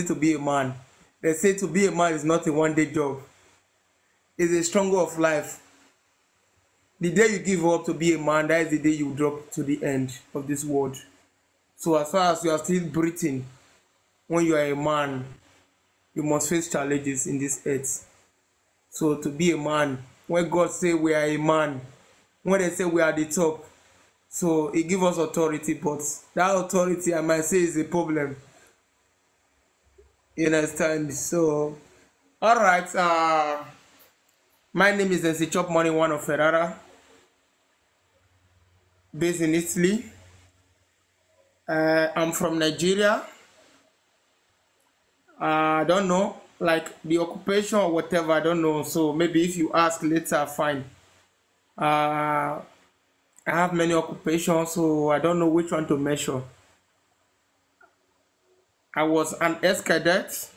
to be a man. They say to be a man is not a one-day job. It's a struggle of life. The day you give up to be a man, that is the day you drop to the end of this world. So as far as you are still breathing, when you are a man, you must face challenges in this earth. So to be a man, when God say we are a man, when they say we are the top, so it gives us authority, but that authority I might say is a problem. You understand? So, all right. My name is MC ChopMoney, one of Ferrera, based in Italy. I'm from Nigeria. I don't know, like the occupation or whatever. I don't know. So maybe if you ask later, fine. I have many occupations, so I don't know which one to measure. I was an ex-cadet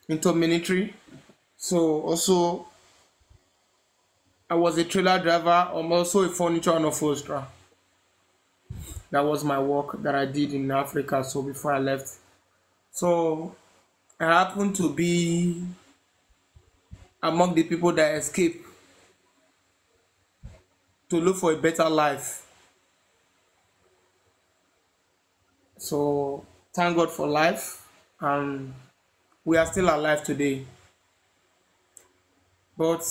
into military. So also I was a trailer driver. I'm also a furniture and upholsterer. That was my work that I did in Africa. So before I left, so I happened to be among the people that escaped to look for a better life. So thank God for life, and we are still alive today. But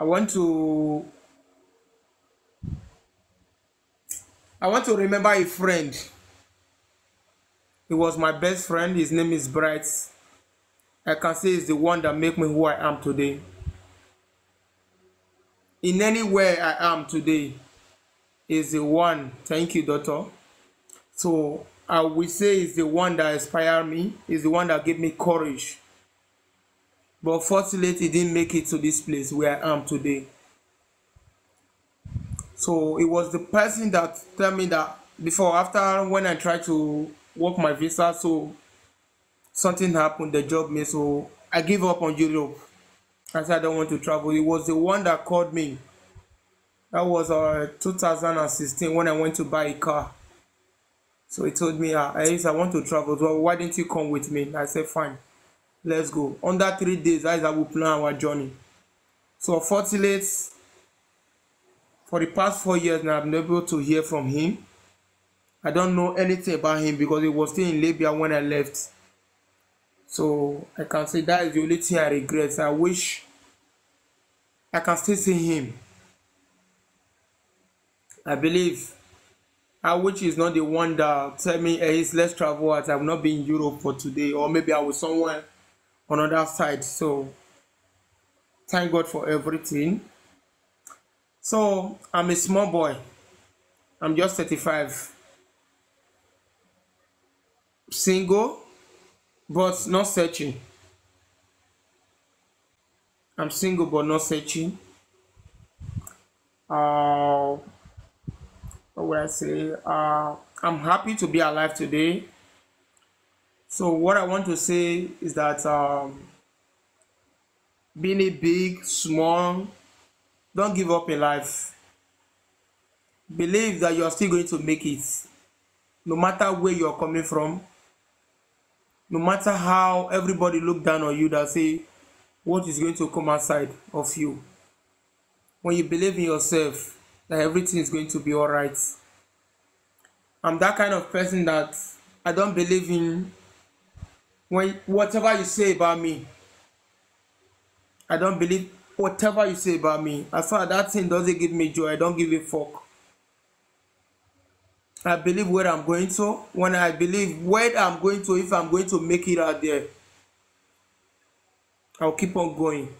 I want to remember a friend. He was my best friend. His name is Bright. I can say he's the one that made me who I am today. In any way I am today is the one. Thank you, doctor. So I will say is the one that inspired me, is the one that gave me courage. But fortunately, he didn't make it to this place where I am today. So it was the person that told me that before, after when I tried to work my visa, so something happened, the job me, so I gave up on Europe. I said I don't want to travel. It was the one that called me. That was 2016 when I went to buy a car. So he told me, I want to travel. So why didn't you come with me? I said, fine, let's go. Under 3 days, I will plan our journey. So fortunately, for the past 4 years now, I've been able to hear from him. I don't know anything about him because he was still in Libya when I left. So I can say that is the only thing I regret. I wish I can still see him. I believe I wish he's not the one that tell me, hey, let's travel as I will not be in Europe for today, or maybe I was somewhere on other side. So thank God for everything. So I'm a small boy. I'm just 35. Single, but not searching. I'm single but not searching. What would I say? I'm happy to be alive today. So what I want to say is that being a big, small, don't give up in life. Believe that you are still going to make it. No matter where you are coming from, no matter how everybody look down on you, that say what is going to come outside of you. When you believe in yourself, that everything is going to be all right. I'm that kind of person that I don't believe in when whatever you say about me. I don't believe whatever you say about me. As far as that thing doesn't give me joy, I don't give a fuck. I believe where I'm going to. When I believe where I'm going to, if I'm going to make it out there, I'll keep on going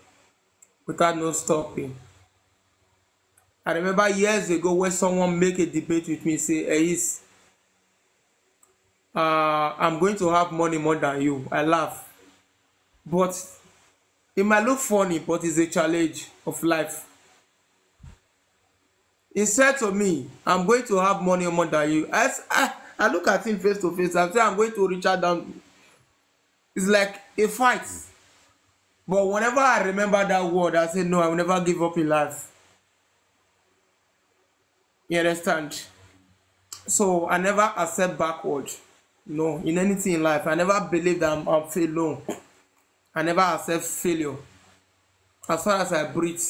without no stopping. I remember years ago when someone make a debate with me, say, hey, I'm going to have money more than you. I laugh. But it might look funny, but it's a challenge of life. He said to me, I'm going to have money more than you. I look at him face to face. I say, I'm going to reach out down. It's like a fight. But whenever I remember that word, I say, no, I will never give up in life. You understand? So I never accept backward. No, in anything in life, I never believe that I'm fail. No, I never accept failure. As far as I breathe,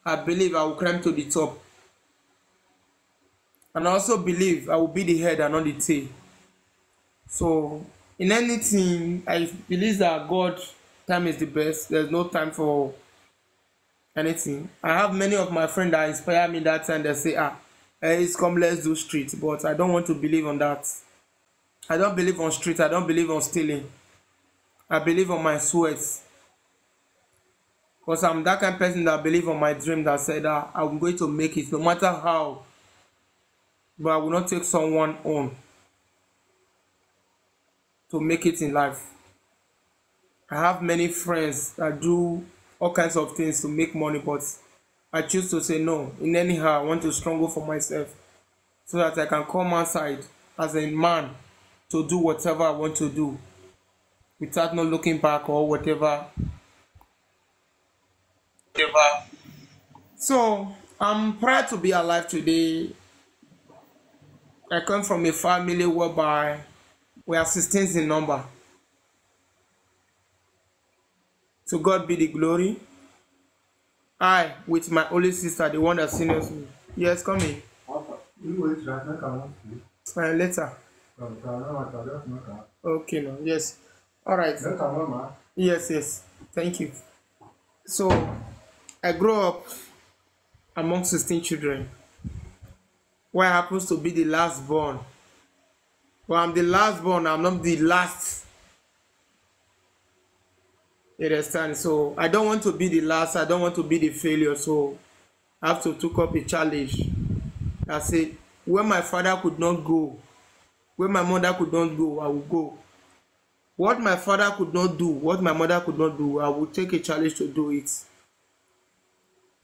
I believe I will climb to the top. And I also believe I will be the head and not the tail. So in anything, I believe that God time is the best. There's no time for anything. I have many of my friends that inspire me that time. They say, it's come, let's do street. But I don't want to believe on that. I don't believe on street. I don't believe on stealing. I believe on my sweat. Because I'm that kind of person that believe on my dream that said that I'm going to make it no matter how. But I will not take someone on to make it in life. I have many friends that do all kinds of things to make money, but I choose to say no. In anyhow, I want to struggle for myself so that I can come outside as a man to do whatever I want to do without not looking back or whatever. So I'm proud to be alive today. I come from a family whereby we are 16 in number. To God be the glory. I, with my only sister, the one that seniors me. Yes, come in. Later. Okay, no, yes. All right. Yes. Thank you. So, I grew up among 16 children. Where I happens to be the last born. Well, I'm the last born, I'm not the last. You understand? So I don't want to be the last, I don't want to be the failure. So I have to take up a challenge. I say, where my father could not go, where my mother could not go, I will go. What my father could not do, what my mother could not do, I will take a challenge to do it.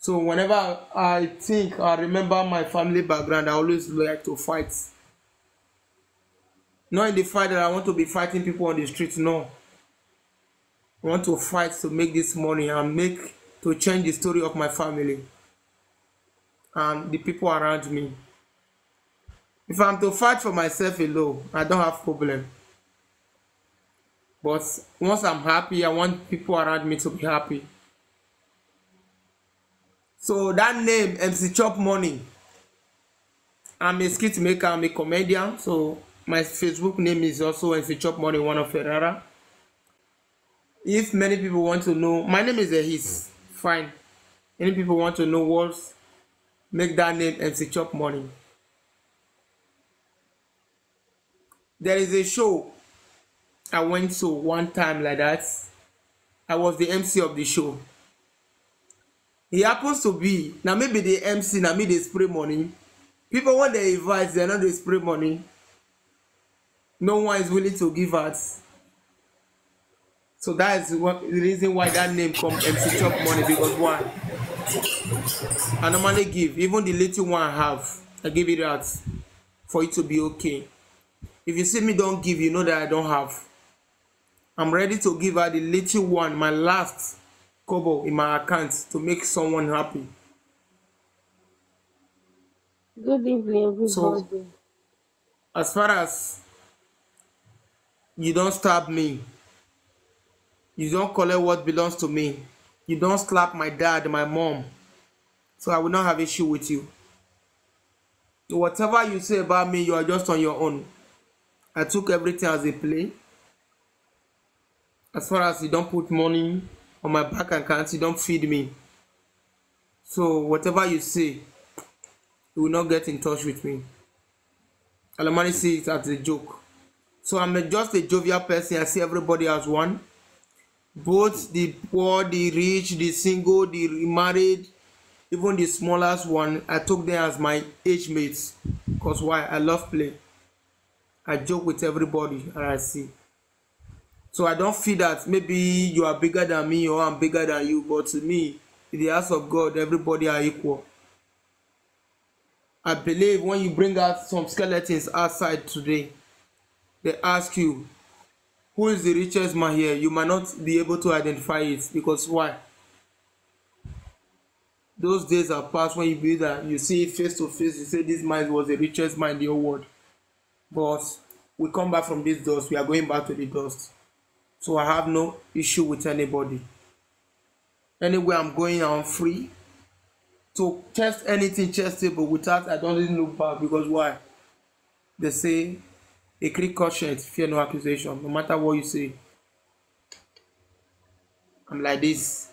So whenever I think, I remember my family background, I always like to fight. Not in the fight that I want to be fighting people on the street, no. I want to fight to make this money and to change the story of my family and the people around me. If I'm to fight for myself alone, I don't have problem. But once I'm happy, I want people around me to be happy. So that name, MC ChopMoney. I'm a skit maker, I'm a comedian. So my Facebook name is also MC ChopMoney, one of Ferrera. If many people want to know, my name is a his. Fine. Many people want to know what make that name MC ChopMoney. There is a show I went to one time like that. I was the MC of the show. He happens to be, now maybe the MC, now me they spray money. People when they invite, they're not they spray money. No one is willing to give us. So that is the reason why that name comes MC ChopMoney, because one, I normally give, even the little one I have, I give it out for it to be okay. If you see me don't give, you know that I don't have. I'm ready to give her the little one, my last kobo in my account to make someone happy. Good evening, everybody. So, as far as you don't stab me, you don't collect what belongs to me, you don't slap my dad, my mom, so I will not have issue with you. Whatever you say about me, you are just on your own. I took everything as a play. As far as you don't put money on my bank account, you don't feed me. So whatever you say, you will not get in touch with me. I normally see it as a joke. So I'm just a jovial person. I see everybody as one. Both the poor, the rich, the single, the married, even the smallest one, I took them as my age mates. Because why? I love play. I joke with everybody and I see. So I don't feel that maybe you are bigger than me or I'm bigger than you. But to me, in the house of God, everybody are equal. I believe when you bring out some skeletons outside today, they ask you, who is the richest man here? You might not be able to identify it, because why? Those days are past when you be that you see it face to face, you say this man was the richest man in the whole world. But we come back from this dust, we are going back to the dust. So I have no issue with anybody. Anywhere I'm going, I'm free to test anything testable without I don't even look back, because why? They say a clear conscience, fear no accusation. No matter what you say, I'm like this.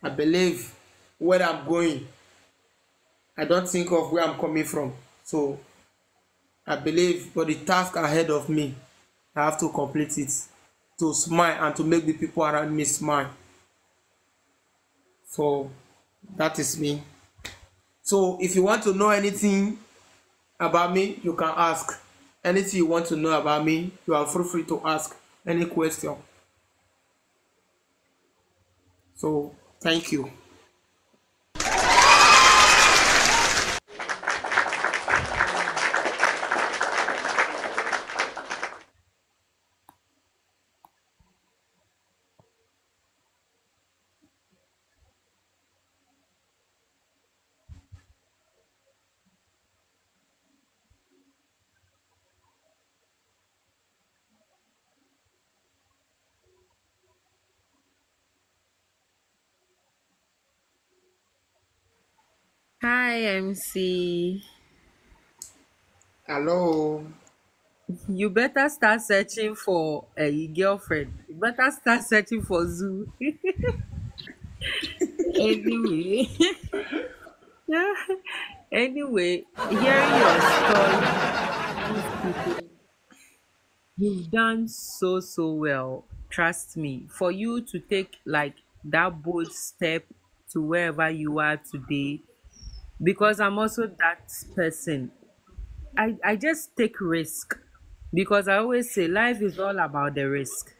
I believe where I'm going. I don't think of where I'm coming from. So I believe for the task ahead of me, I have to complete it, to smile and to make the people around me smile. So that is me. So if you want to know anything about me, you can ask. Anything you want to know about me, you are free to ask any question. So thank you. Hi, MC. Hello. You better start searching for a girlfriend. You better start searching for Zoo. Anyway, yeah. Anyway, hearing your story, honestly speaking, you've done so well. Trust me. For you to take like that bold step to wherever you are today, because I'm also that person. I just take risk because I always say life is all about the risk.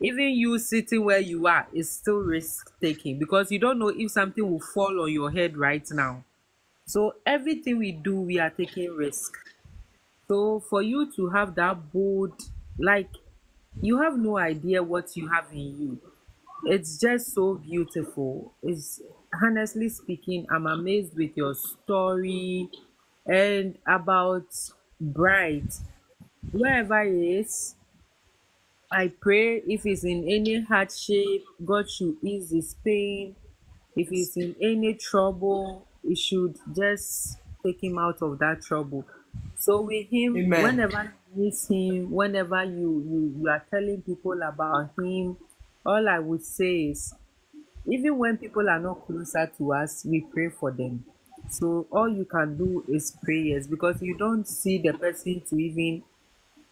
Even you sitting where you are is still risk taking because you don't know if something will fall on your head right now. So everything we do, we are taking risk. So for you to have that bold, like you have no idea what you have in you. It's just so beautiful. It's honestly speaking, I'm amazed with your story and about Bright. Wherever it is, I pray if it's in any hardship, God should ease his pain. If he's in any trouble, he should just take him out of that trouble. So with him, Amen. whenever you miss him, whenever you are telling people about him, all I would say is even when people are not closer to us, we pray for them. So all you can do is prayers because you don't see the person to even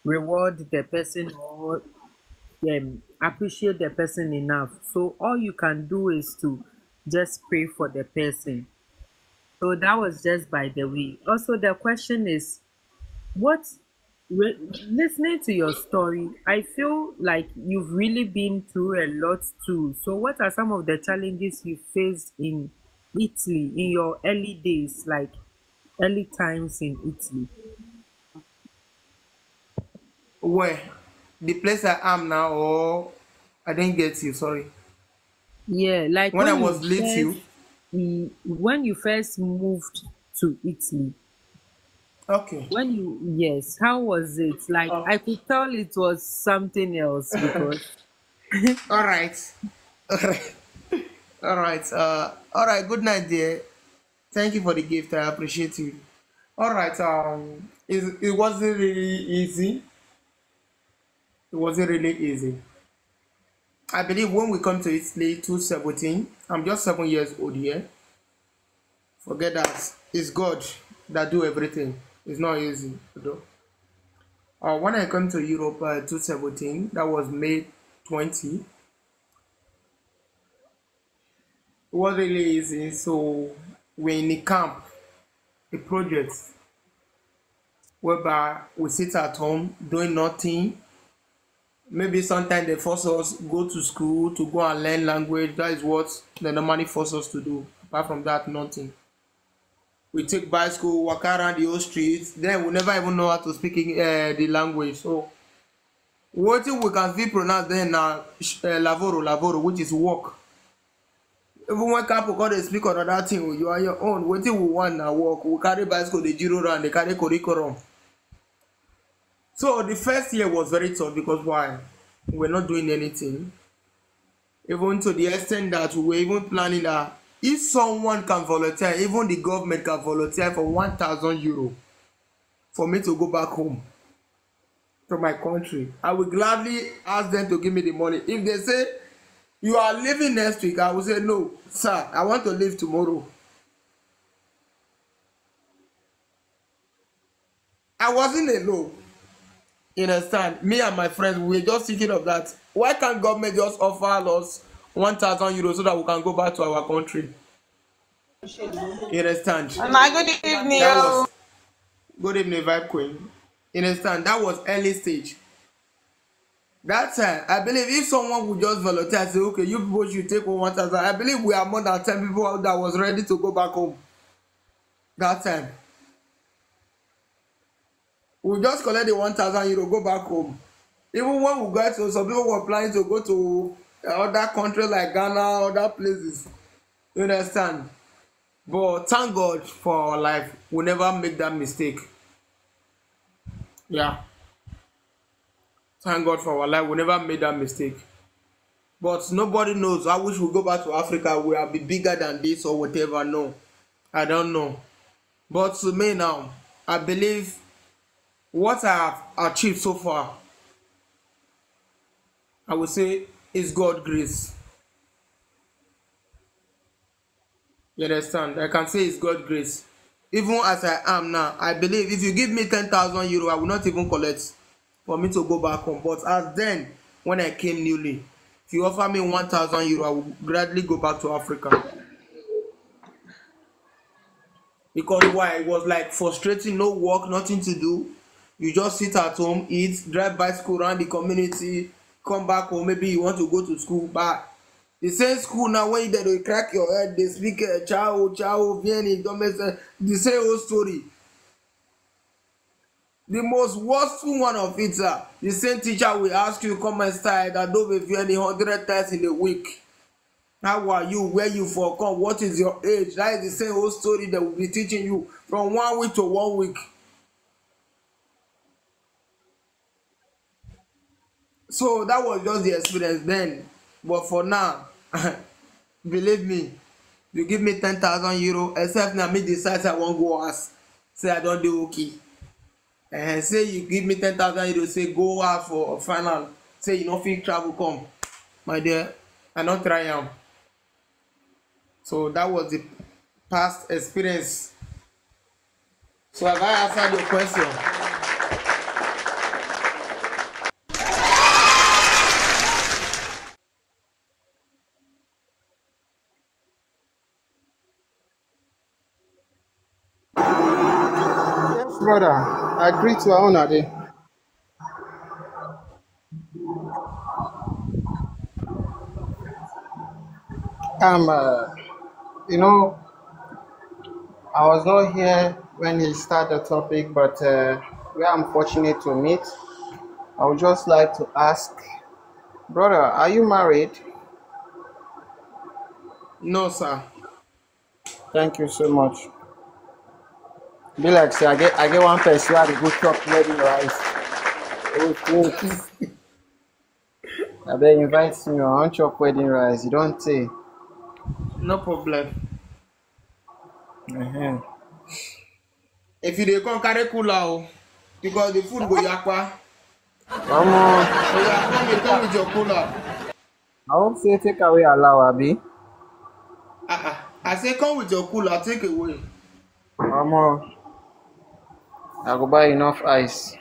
reward the person or appreciate the person enough. So all you can do is to just pray for the person. So that was just by the way. Also, the question is, what? Listening to your story, I feel like you've really been through a lot too. So, what are some of the challenges you faced in Italy in your early days, like early times in Italy? Where? The place I am now, or I didn't get you, sorry. Yeah, like When I was little, when you first moved to Italy. okay. When you, yes, how was it? Like Uh, I could tell it was something else because all right. All right. All right. All right. Good night, dear. Thank you for the gift. I appreciate you. All right. It wasn't really easy. It wasn't really easy. I believe when we come to Italy, 2017, I'm just 7 years old here. Forget that. It's God that do everything. It's not easy, though. When I come to Europe, 2017, that was May 20. It was really easy. So we're in a camp, a project whereby we sit at home doing nothing. Maybe sometimes they force us go to school to go and learn language. That is what they normally force us to do. Apart from that, nothing. We take bicycle, walk around the whole streets. Then we never even know how to speak the language. So what we can still pronounce then na lavoro, lavoro, which is work. Even when couple come dey speak another thing, you are your own. Wetin we want na work. We carry bicycle dey zero round, dey carry curriculum. So the first year was very tough because why? We're not doing anything. Even to the extent that we were even planning that if someone can volunteer, even the government can volunteer for 1,000 euro for me to go back home to my country, I will gladly ask them to give me the money. If they say you are leaving next week, I will say no, sir, I want to leave tomorrow. I wasn't alone. You understand? Me and my friends, we were just thinking of that. Why can't government just offer us 1,000 euros so that we can go back to our country? You understand? My good evening. That was good evening, Vibe Queen. You understand? That was early stage. That time, I believe if someone would just volunteer and say, okay, you people should take 1,000, I believe we are more than 10 people that was ready to go back home. That time. We just collect the 1,000 euro, go back home. Even when we got to, some people were planning to go to other countries like Ghana, other places. You understand? But thank God for our life. We never make that mistake. Yeah. Thank God for our life. We never made that mistake. But nobody knows. I wish we go back to Africa. We will be bigger than this or whatever. No. I don't know. But to me now, I believe what I have achieved so far, I would say, is God's grace. You understand? I can say it's God's grace. Even as I am now, I believe if you give me 10,000 euro, I will not even collect for me to go back home. But as then, when I came newly, if you offer me 1,000 euro, I will gladly go back to Africa. Because why? It was like frustrating, no work, nothing to do. You just sit at home, eat, drive bicycle around the community, come back home. Maybe you want to go to school, but the same school now when they crack your head, they speak ciao, ciao, vieni, don't make sense. The same old story. The most worstful one of it, sir. The same teacher will ask you come and start that don't review any 100 times in a week. How are you? Where you for come? What is your age? That is the same old story that will be teaching you from 1 week to 1 week. So that was just the experience then. But for now, believe me, you give me 10,000 euro, except now me decide I wan go house, say I don dey okay. Say you give me 10,000 euro, say go out for final, say you no fit travel come. My dear, I no try am. So that was the past experience. So have I answered your question? Yes, brother. I agree to our honor there. Um, uh, you know, I was not here when he started the topic, but we are unfortunate to meet. I would just like to ask, brother, are you married? No, sir. Thank you so much. Be like, say, I get one person who dey go chop wedding rice. Oh, wait. I beg invite me. I want chop wedding rice. You don't say. No problem. Uh-huh. If you dey come carry cooler o, because the food go yakpa. Omo, Oya come dey come with your cooler. I hope say take away allow, abi. I say come with your cooler, take away. Omo, I go buy enough ice.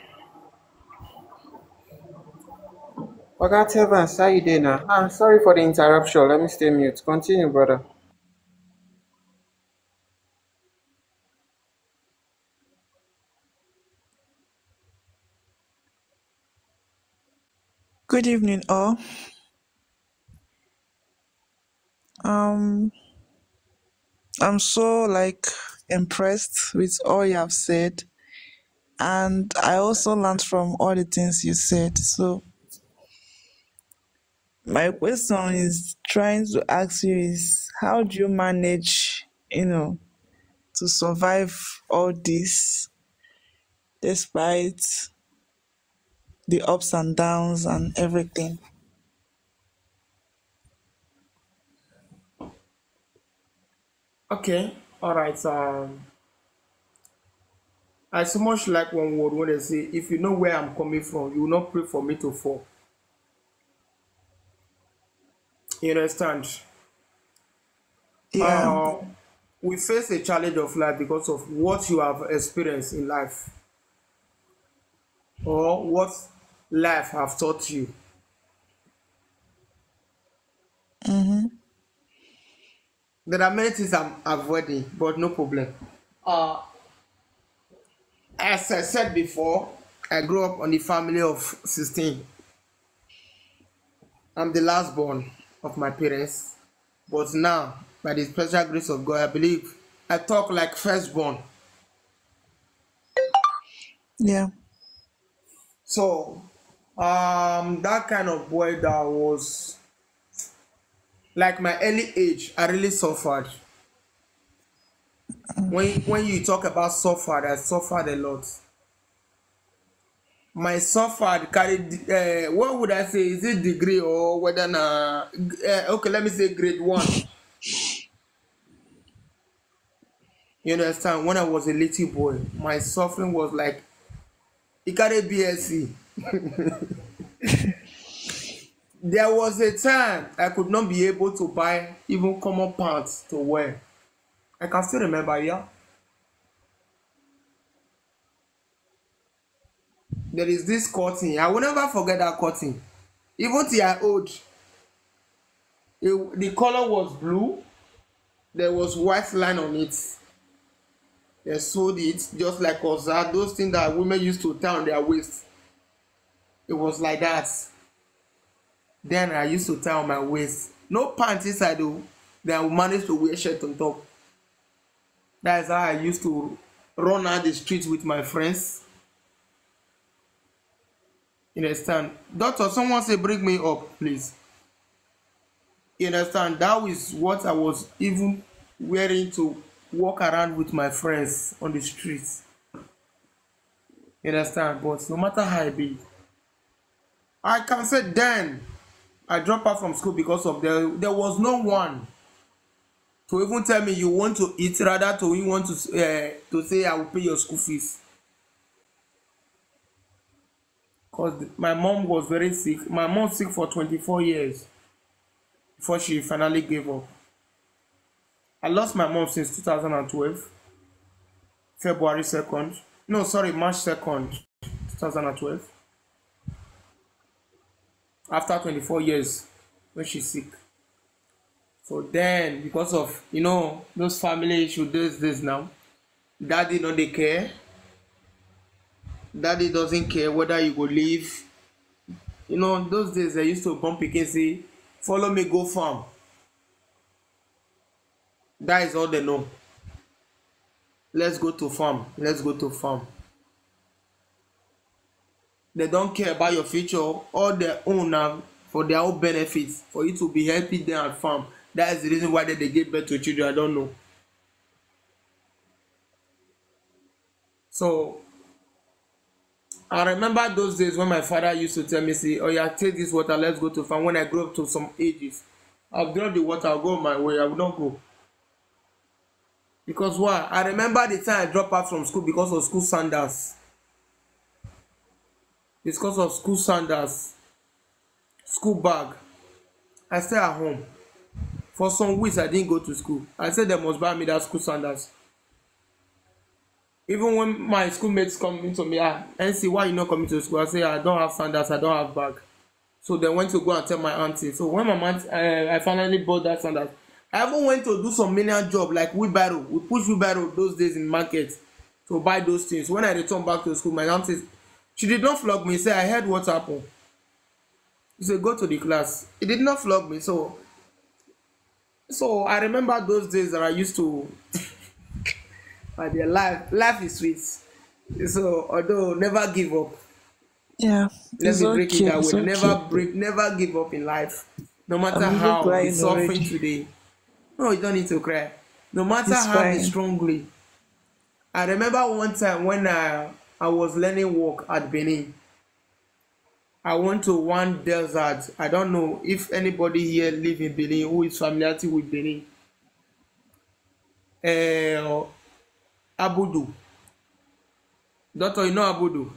Oga Evans, how you dey now? Sorry for the interruption. Let me stay mute. Continue, brother. Good evening, all. Um, I'm so impressed with all you have said, and I also learned from all the things you said. So my question is trying to ask you is how do you manage, to survive all this despite the ups and downs and everything. Okay, all right. I so much like one word when they say, "If you know where I'm coming from, you will not pray for me to fall." You understand? Yeah. Uh, we face a challenge of life because of what you have experienced in life or what life have taught you. Mm-hmm. There are many things I'm avoiding, but no problem. Uh, as I said before, I grew up on the family of 16. I'm the last born of my parents, but now, by the special grace of God, I believe I talk like firstborn. Yeah. So, that kind of boy that was like my early age, I really suffered. When you talk about suffered, I suffered a lot. My suffered carried what would I say? Is it degree or whether na okay, let me say grade one. You understand? When I was a little boy, my suffering was like it carried BSc. There was a time I could not be able to buy even common pants to wear. I can still remember, yeah. There is this cotton. I will never forget that cotton. Even till I old, the color was blue. There was white line on it. They sold it just like Oza, those things that women used to tie on their waist. It was like that. Then I used to tie on my waist. No pants inside though. Then I would manage to wear shirt on top. That is how I used to run out the street with my friends. You understand? Doctor, someone say bring me up, please. You understand? That is what I was even wearing to walk around with my friends on the streets. You understand? But no matter how I be, I can say then I dropped out from school because of there was no one to even tell me you want to eat, rather to you want to say I will pay your school fees. Because my mom was very sick. My mom sick for 24 years before she finally gave up. I lost my mom since 2012, February 2nd. No, sorry, March 2nd, 2012. After 24 years when she's sick. So then, because of, those family issues, this now, daddy no dey care. Daddy doesn't care whether you go live. Those days they used to bump pikin say, follow me go farm. That is all they know. Let's go to farm. Let's go to farm. They don't care about your future. All their own now for their own benefits. For you to be helping them at farm. That is the reason why they give birth to children. I don't know. So I remember those days when my father used to tell me, say, oh yeah, take this water, let's go to farm. When I grew up to some ages, I'll drop the water, I'll go my way, I will not go. Because why? I remember the time I dropped out from school because of school sandals. It's because of school sandals, school bag. I stay at home. For some weeks I didn't go to school. I said they must buy me that school sandals. Even when my schoolmates come to me, NC, why you not coming to school? I say I don't have sandals, I don't have bag. So they went to go and tell my auntie. So when my aunt, I finally bought that sandals. I even went to do some menial job like wheelbarrow. We push wheelbarrow those days in market to buy those things. When I returned back to school, my auntie, she did not flog me. Say I heard what happened. She said go to the class. He did not flog me. So I remember those days that I used to. My dear, life is sweet. So although never give up. Yeah. Let It's me break it okay. that It's way. okay. Never give up in life. No matter I'm even how the crying suffering already. today. No, you don't need to cry. No matter It's how the fine. strongly. I remember one time when I was learning work at Benin. I went to one desert. I don't know if anybody here live in Benin who is familiar with Benin. Uh, Abudu. Doctor, you know Abudu?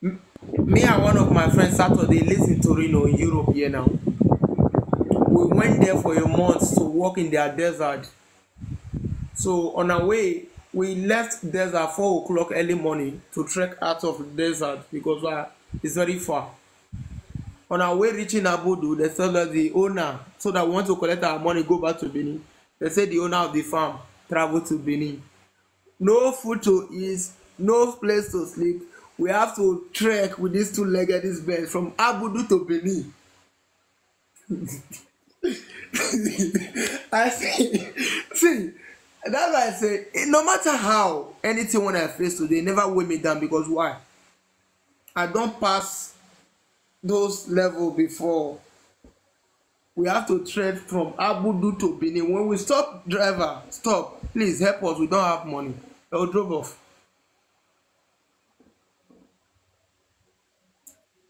Me and one of my friends Saturday lives in Torino in Europe here now. We went there for a month to work in their desert. So on our way, we left desert 4 o'clock early morning to trek out of the desert because it's very far. On our way reaching Abudu, they told us the owner, so that we want to collect our money, go back to Benin. They said the owner of the farm traveled to Benin. No food to eat, no place to sleep. We have to trek with these two-legged birds from Abudu to Benin. I see, that's why I say, no matter how anything when I face today, never weigh me down because why? I don't pass those levels before. We have to trek from Abudu to Benin. When we stop, driver, stop, please help us. We don't have money. They'll drove off.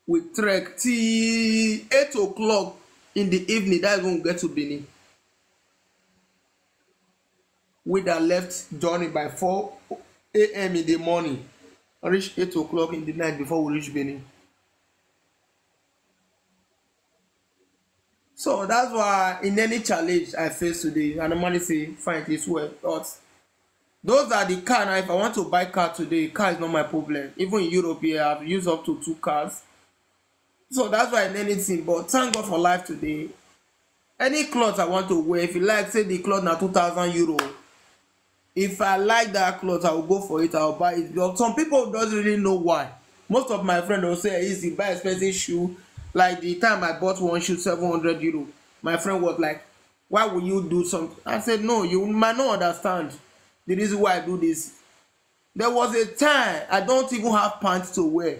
We trek till 8 o'clock in the evening. That's when we get to Benin. We that left journey by 4 a.m. in the morning, reach 8 o'clock in the night before we reach Benin. So that's why in any challenge I face today, I normally say, fine, it's well. But those are the car now. If I want to buy car today, car is not my problem. Even in Europe here, I've used up to 2 cars. So that's why in anything, but thank God for life today. Any cloth I want to wear, if you like, say the cloth na 2,000 euro. If I like that cloth, I will go for it, I will buy it. But some people don't really know why. Most of my friends will say, easy, buy expensive shoe. Like the time I bought one shoe, 700 euro. My friend was like, why would you do something? I said, no, you might not understand the reason why I do this. There was a time I don't even have pants to wear.